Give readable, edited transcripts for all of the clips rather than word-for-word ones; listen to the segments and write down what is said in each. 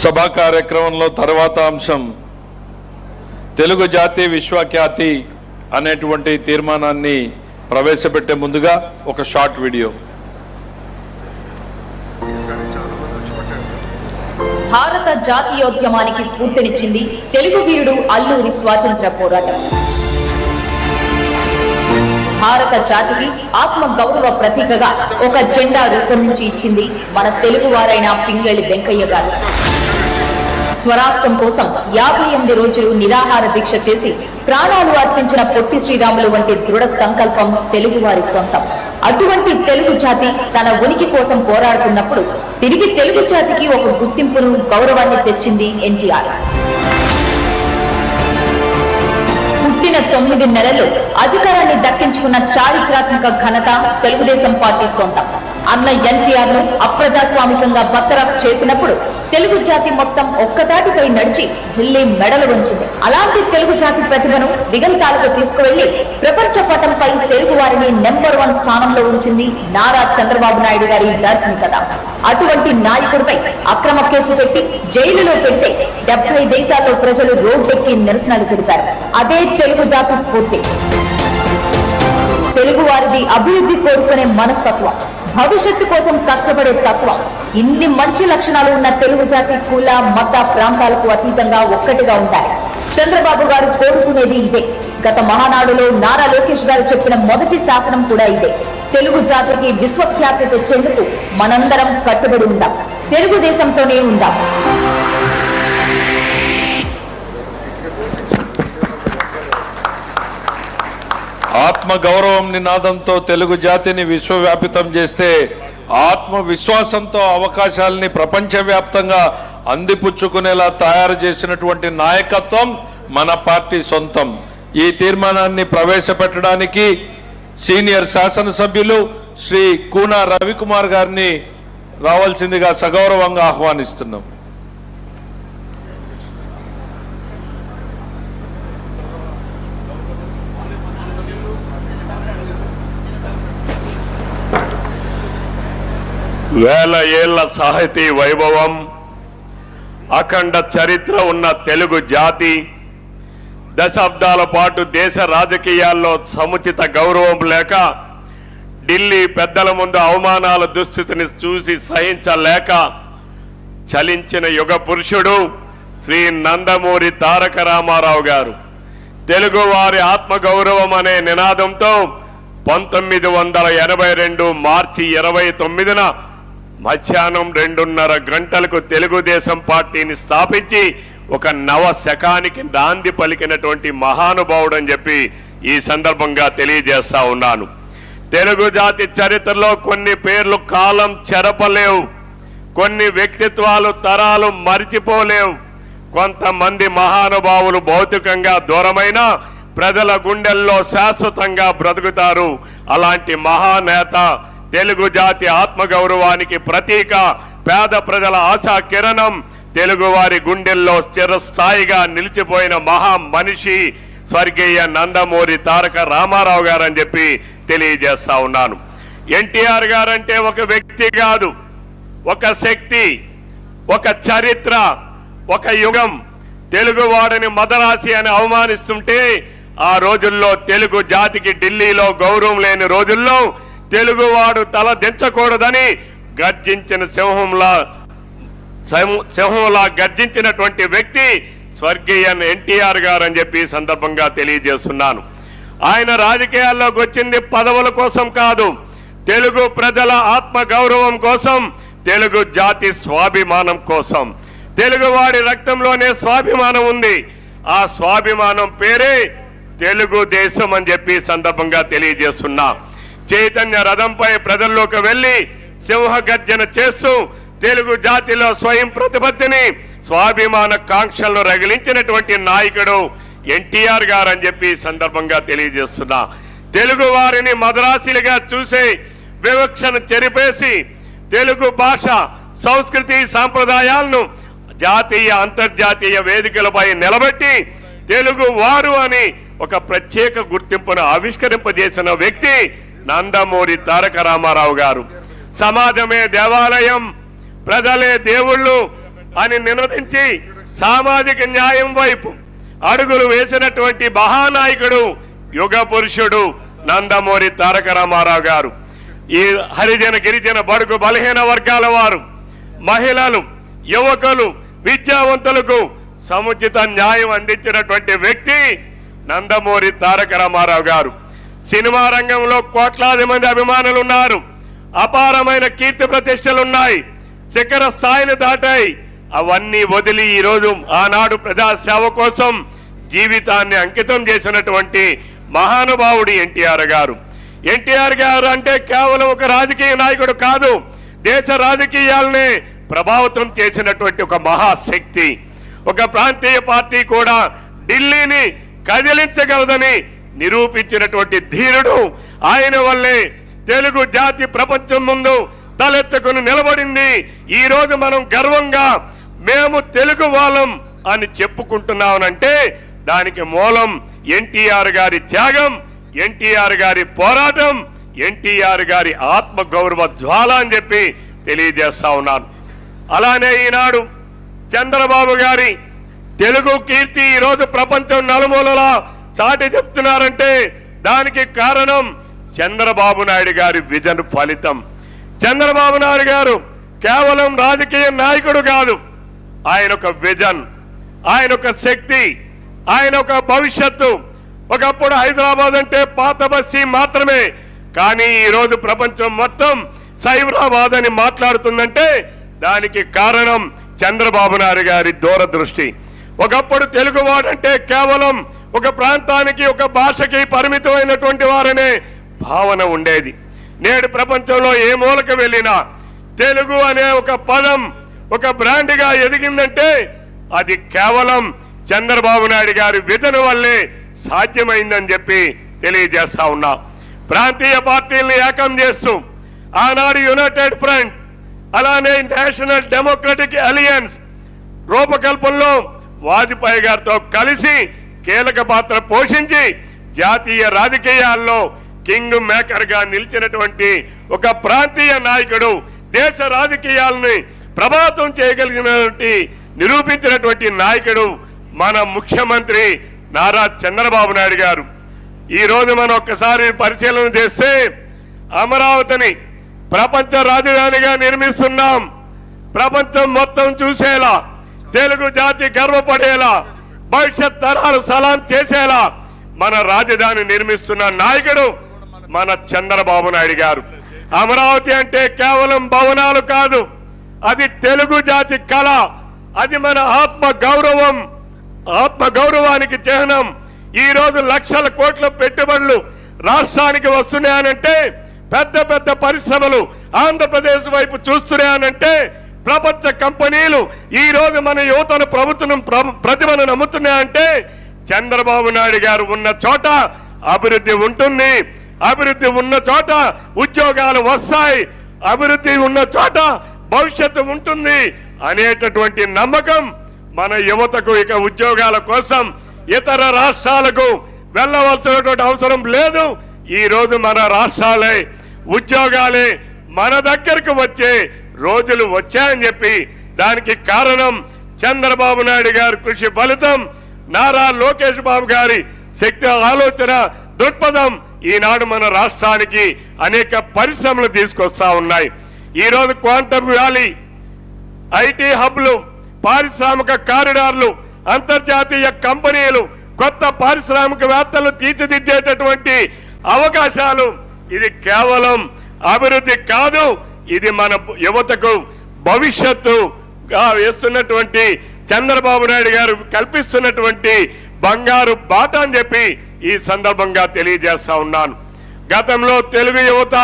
సభా కార్యక్రమంలో తర్వాత అంశం తెలుగు జాతి విశ్వఖ్యాతి అనేటువంటి తీర్మానాన్ని ప్రవేశపెట్టే ముందుగా ఒక షార్ట్ వీడియో. భారత జాతీయోద్యమానికి స్ఫూర్తినిచ్చింది తెలుగు వీరుడు అల్లూరి స్వాతంత్ర పోరాటం. భారత జాతికి ఆత్మ గౌరవ ప్రతీకగా ఒక జెండా రూపొందించి ఇచ్చింది మన తెలుగు వారైన పింగళి వెంకయ్య గారు. స్వరాష్ట్రం కోసం 58 రోజులు నిరాహార దీక్ష చేసి ప్రాణాలు అర్పించిన పొట్టి శ్రీరాములు వంటి దృఢ సంకల్పం తెలుగువారి సొంతం. అటువంటి తెలుగు జాతి తన ఉనికి కోసం పోరాడుతున్నప్పుడు తిరిగి తెలుగు జాతికి ఒక గుర్తింపును, గౌరవాన్ని తెచ్చింది ఎన్టీఆర్. పుట్టిన 9 నెలలు అధికారాన్ని దక్కించుకున్న చారిత్రాత్మక ఘనత తెలుగుదేశం పార్టీ సొంతం. అన్న ఎన్టీఆర్ ను అప్రజాస్వామికంగా బర్తరఫ్ చేసినప్పుడు తెలుగు జాతి మొత్తం ఒక్కతాటిపై నడిచి ఢిల్లీ మెడలు వంచింది. అలాంటి తెలుగు జాతి ప్రతిభను దిగంతాలకు తీసుకువెళ్లి ప్రపంచ పటంపై తెలుగు వారిని నెంబర్ 1 స్థానంలో ఉంచింది నారా చంద్రబాబు నాయుడు గారి దార్శనికత. అటువంటి నాయకుడిపై అక్రమ కేసు పెట్టి జైలులో పెడితే 70 దేశాల్లో ప్రజలు రోడ్డెక్కి నిరసనలు తెలిపారు. అదే తెలుగు జాతి స్ఫూర్తి. తెలుగు వారిది అభివృద్ధి కోరుకునే మనస్తత్వం, భవిష్యత్తు కోసం కష్టపడే తత్వం. ఇన్ని మంచి లక్షణాలు ఉన్న తెలుగు జాతి కుల, మత, ప్రాంతాలకు అతీతంగా ఒక్కటిగా ఉండాలి. చంద్రబాబు గారు కోరుకునేది ఇదే. గత మహానాడులో నారా లోకేష్ గారు చెప్పిన మొదటి శాసనం కూడా ఇదే. తెలుగు జాతికి విశ్వఖ్యాతి తెచ్చేందుకు మనందరం కట్టుబడి ఉందాం, తెలుగుదేశంతోనే ఉందాం. ఆత్మ గౌరవం నినాదంతో తెలుగు జాతిని విశ్వవ్యాపితం చేస్తే ఆత్మవిశ్వాసంతో అవకాశాలని ప్రపంచవ్యాప్తంగా అందిపుచ్చుకునేలా తయారు చేసినటువంటి నాయకత్వం మన పార్టీ సొంతం. ఈ తీర్మానాన్ని ప్రవేశపెట్టడానికి సీనియర్ శాసనసభ్యులు శ్రీ కూన రవికుమార్ గారిని రావాల్సిందిగా సగౌరవంగా ఆహ్వానిస్తున్నాం. వేల ఏళ్ల సాహితీ వైభవం, అఖండ చరిత్ర ఉన్న తెలుగు జాతి, దశాబ్దాల పాటు దేశ రాజకీయాల్లో సముచిత గౌరవం లేక ఢిల్లీ పెద్దల ముందు అవమానాల దుస్థితిని చూసి సహించలేక చలించిన యుగ పురుషుడు శ్రీ నందమూరి తారక రామారావు గారు తెలుగు వారి ఆత్మగౌరవం అనే నినాదంతో 1982 మార్చి 29న మధ్యాహ్నం 2:30 గంటలకు తెలుగుదేశం పార్టీని స్థాపించి ఒక నవ శకానికి నాంది పలికినటువంటి మహానుభావుడు అని చెప్పి ఈ సందర్భంగా తెలియజేస్తా ఉన్నాను. తెలుగు జాతి చరిత్రలో కొన్ని పేర్లు కాలం చెరపలేవు, కొన్ని వ్యక్తిత్వాలు తరాలు మరిచిపోలేవు. కొంతమంది మహానుభావులు భౌతికంగా దూరమైన ప్రజల గుండెల్లో శాశ్వతంగా బ్రతుకుతారు. అలాంటి మహానేత, తెలుగు జాతి ఆత్మగౌరవానికి ప్రతీక, పేద ప్రజల ఆశా కిరణం, తెలుగు వారి గుండెల్లో చిరస్థాయిగా నిలిచిపోయిన మహా మనిషి స్వర్గీయ నందమూరి తారక రామారావు గారు అని చెప్పి తెలియజేస్తా ఉన్నాను. ఎన్టీఆర్ గారంటే ఒక వ్యక్తి కాదు, ఒక శక్తి, ఒక చరిత్ర, ఒక యుగం. తెలుగు వాడిని మదరాసి అని అవమానిస్తుంటే ఆ రోజుల్లో తెలుగు జాతికి ఢిల్లీలో గౌరవం లేని రోజుల్లో తెలుగువాడు తల దించకూడదని గర్జించిన సింహంలా గర్జించినటువంటి వ్యక్తి స్వర్గీయ ఎన్టీఆర్ గారు అని చెప్పి సందర్భంగా తెలియజేస్తున్నాను. ఆయన రాజకీయాల్లోకి వచ్చింది పదవుల కోసం కాదు, తెలుగు ప్రజల ఆత్మ గౌరవం కోసం, తెలుగు జాతి స్వాభిమానం కోసం. తెలుగువాడి రక్తంలోనే స్వాభిమానం ఉంది. ఆ స్వాభిమానం పేరే తెలుగుదేశం అని చెప్పి సందర్భంగా తెలియజేస్తున్నా. చైతన్య రథంపై ప్రజల్లోకి వెళ్లి సింహగర్జన చేస్తూ తెలుగు జాతిలో స్వయం ప్రతిపత్తిని, స్వాభిమాన కాంక్షలను రగిలించినటువంటి నాయకుడు ఎన్టీఆర్ గారు అని చెప్పి సందర్భంగా తెలియజేస్తున్నా. తెలుగు వారిని మద్రాసీలుగా చూసే వివక్షను చెరిపేసి తెలుగు భాష, సంస్కృతి, సాంప్రదాయాలను జాతీయ, అంతర్జాతీయ వేదికలపై నిలబెట్టి తెలుగు వారు అని ఒక ప్రత్యేక గుర్తింపును ఆవిష్కరింపజేసిన వ్యక్తి నందమూరి తారక రామారావు గారు. సమాజమే దేవాలయం, ప్రజలే దేవుళ్ళు, అని నినదించి సామాజిక న్యాయం వైపు అడుగులు వేసినటువంటి మహానాయకుడు యుగ పురుషుడు నందమూరి తారక రామారావు గారు. ఈ హరిజన గిరిజన బడుగు బలహీన వర్గాల వారు, మహిళలు, యువకులు, విద్యావంతులకు సముచిత న్యాయం అందించినటువంటి వ్యక్తి నందమూరి తారక రామారావు గారు. సినిమా రంగంలో కోట్లాది మంది అభిమానులు ఉన్నారు. అపారమైన కీర్తి ప్రతిష్టలున్నాయి. శిఖర స్థాయిని దాటాయి. అవన్నీ వదిలి ఈరోజు ఆనాడు ప్రజాసేవ కోసం జీవితాన్ని అంకితం చేసినటువంటి మహానుభావుడు ఎన్టీఆర్ గారు. ఎన్టీఆర్ గారు అంటే కేవలం ఒక రాజకీయ నాయకుడు కాదు, దేశ రాజకీయాలనే ప్రభావితం చేసినటువంటి ఒక మహాశక్తి. ఒక ప్రాంతీయ పార్టీ కూడా ఢిల్లీని కదిలించగలదని నిరూపించినటువంటి ధీరుడు. ఆయన వల్లే తెలుగు జాతి ప్రపంచం ముందు తలెత్తుకుని నిలబడింది. ఈ రోజు మనం గర్వంగా మేము తెలుగు వాళ్ళం అని చెప్పుకుంటున్నామనంటే దానికి మూలం ఎన్టీఆర్ గారి త్యాగం, ఎన్టీఆర్ గారి పోరాటం, ఎన్టీఆర్ గారి ఆత్మ గౌరవ జ్వాల అని చెప్పి తెలియజేస్తా ఉన్నాను. అలానే ఈనాడు చంద్రబాబు గారి తెలుగు కీర్తి ఈరోజు ప్రపంచం నలుమూలలా చాటి చెప్తున్నారంటే దానికి కారణం చంద్రబాబు నాయుడు గారి విజన్ ఫలితం. చంద్రబాబు నాయుడు గారు కేవలం రాజకీయ నాయకుడు కాదు, ఆయన ఒక విజన్, ఆయన ఒక శక్తి, ఆయన ఒక భవిష్యత్తు. ఒకప్పుడు హైదరాబాద్ అంటే పాత బస్తీ మాత్రమే, కానీ ఈరోజు ప్రపంచం మొత్తం సైబరాబాద్ అని మాట్లాడుతుందంటే దానికి కారణం చంద్రబాబు నాయుడు గారి దూరదృష్టి. ఒకప్పుడు తెలుగువాడంటే కేవలం ఒక ప్రాంతానికి, ఒక భాషకి పరిమితమైనటువంటి వారనే భావన ఉండేది. నేడు ప్రపంచంలో ఏ మూలకు వెళ్ళినా తెలుగు అనే ఒక పదం ఒక బ్రాండ్గా ఎదిగిందంటే అది కేవలం చంద్రబాబు నాయుడు గారి విజన్ వల్లే సాధ్యమైందని చెప్పి తెలియజేస్తా ఉన్నా. ప్రాంతీయ పార్టీలను ఏకం చేస్తూ ఆనాడు యునైటెడ్ ఫ్రంట్, అలానే నేషనల్ డెమోక్రటిక్ అలయన్స్ రూపకల్పనలో వాజ్పేయి గారితో కలిసి కీలక పాత్ర పోషించి జాతీయ రాజకీయాల్లో కింగ్ మేకర్ గా నిలిచినటువంటి ఒక ప్రాంతీయ నాయకుడు, దేశ రాజకీయాలని ప్రభావితం చేయగలిగినటువంటి నిరూపించినటువంటి నాయకుడు మన ముఖ్యమంత్రి నారా చంద్రబాబు నాయుడు గారు. ఈ రోజు మనం ఒక్కసారి పరిశీలన చేస్తే అమరావతిని ప్రపంచ రాజధానిగా నిర్మిస్తున్నాం. ప్రపంచం మొత్తం చూసేలా, తెలుగు జాతి గర్వపడేలా, భవిష్యత్ తరాలు సలాం చేసేలా మన రాజధాని నిర్మిస్తున్న నాయకుడు మన చంద్రబాబు నాయుడు గారు. అమరావతి అంటే కేవలం భవనాలు కాదు, అది తెలుగు జాతి కళ, అది మన ఆత్మ గౌరవం, ఆత్మ గౌరవానికి చిహ్నం. ఈ రోజు లక్షల కోట్ల పెట్టుబడులు రాష్ట్రానికి వస్తున్నాయనంటే, పెద్ద పెద్ద పరిశ్రమలు ఆంధ్రప్రదేశ్ వైపు చూస్తున్నాయనంటే, ప్రపంచ కంపెనీలు ఈ రోజు మన యువతను ప్రభుత్వం ప్రతిభను నమ్ముతున్నాయంటే చంద్రబాబు నాయుడు గారు ఉన్న చోట అభివృద్ధి ఉంటుంది, అభివృద్ధి ఉన్న చోట ఉద్యోగాలు వస్తాయి, అభివృద్ధి ఉన్న చోట భవిష్యత్తు ఉంటుంది అనేటటువంటి నమ్మకం మన యువతకు. ఇక ఉద్యోగాల కోసం ఇతర రాష్ట్రాలకు వెళ్ళవలసినటువంటి అవసరం లేదు. ఈ రోజు మన రాష్ట్రాలే, ఉద్యోగాలే మన దగ్గరకు వచ్చే రోజులు వచ్చాయని చెప్పి దానికి కారణం చంద్రబాబు నాయుడు గారి కృషి ఫలితం, నారా లోకేష్ బాబు గారి శక్తి, ఆలోచన, దృక్పథం ఈనాడు మన రాష్ట్రానికి అనేక పరిశ్రమలు తీసుకొస్తా ఉన్నాయి. ఈ రోజు క్వాంటమ్ వ్యాలీ, ఐటీ హబ్లు, పారిశ్రామిక కారిడార్లు, అంతర్జాతీయ కంపెనీలు, కొత్త పారిశ్రామికవేత్తలు తీర్చిదిద్దేటటువంటి అవకాశాలు. ఇది కేవలం అభివృద్ధి కాదు, ఇది మన యువతకు భవిష్యత్తుగా వేస్తున్నటువంటి చంద్రబాబు నాయుడు గారు కల్పిస్తున్నటువంటి బంగారు బాట అని చెప్పి ఈ సందర్భంగా తెలియజేస్తా ఉన్నాను. గతంలో తెలుగు యువత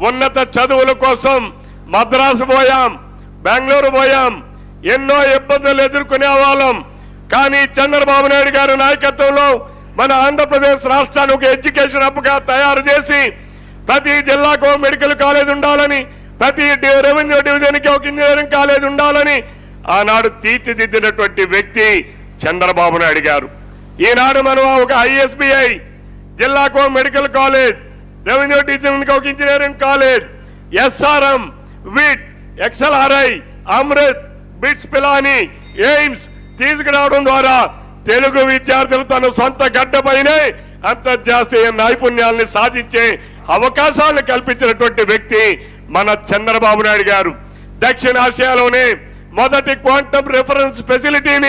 ఉన్నత చదువుల కోసం మద్రాసు పోయాం, బెంగళూరు పోయాం, ఎన్నో ఇబ్బందులు ఎదుర్కొనే వాళ్ళం. కానీ చంద్రబాబు నాయుడు గారి నాయకత్వంలో మన ఆంధ్రప్రదేశ్ రాష్ట్రాన్ని ఒక ఎడ్యుకేషన్ హబ్గా తయారు చేసి ప్రతి జిల్లాకు మెడికల్ కాలేజ్ ఉండాలని, ప్రతి రెవెన్యూ డివిజన్కి ఒక ఇంజనీరింగ్ కాలేజ్ ఉండాలని ఆనాడు తీర్చిదిద్దినటువంటి వ్యక్తి చంద్రబాబు నాయుడు గారు. ఈనాడు మనం ఒక ఐఎస్బిఐ, జిల్లాకు మెడికల్ కాలేజ్, రెవెన్యూ డివిజన్కి ఒక engineering college, SRM, VIT, XLRI, Amrit, BITS Pilani, AIIMS తీసుకురావడం ద్వారా తెలుగు విద్యార్థులు తన సొంత గడ్డపైనే అంతర్జాతీయ నైపుణ్యాలను సాధించే అవకాశాలను కల్పించినటువంటి వ్యక్తి మన చంద్రబాబు నాయుడు గారు. దక్షిణాసియాలోనే మొదటి క్వాంటమ్ రిఫరెన్స్ ఫెసిలిటీని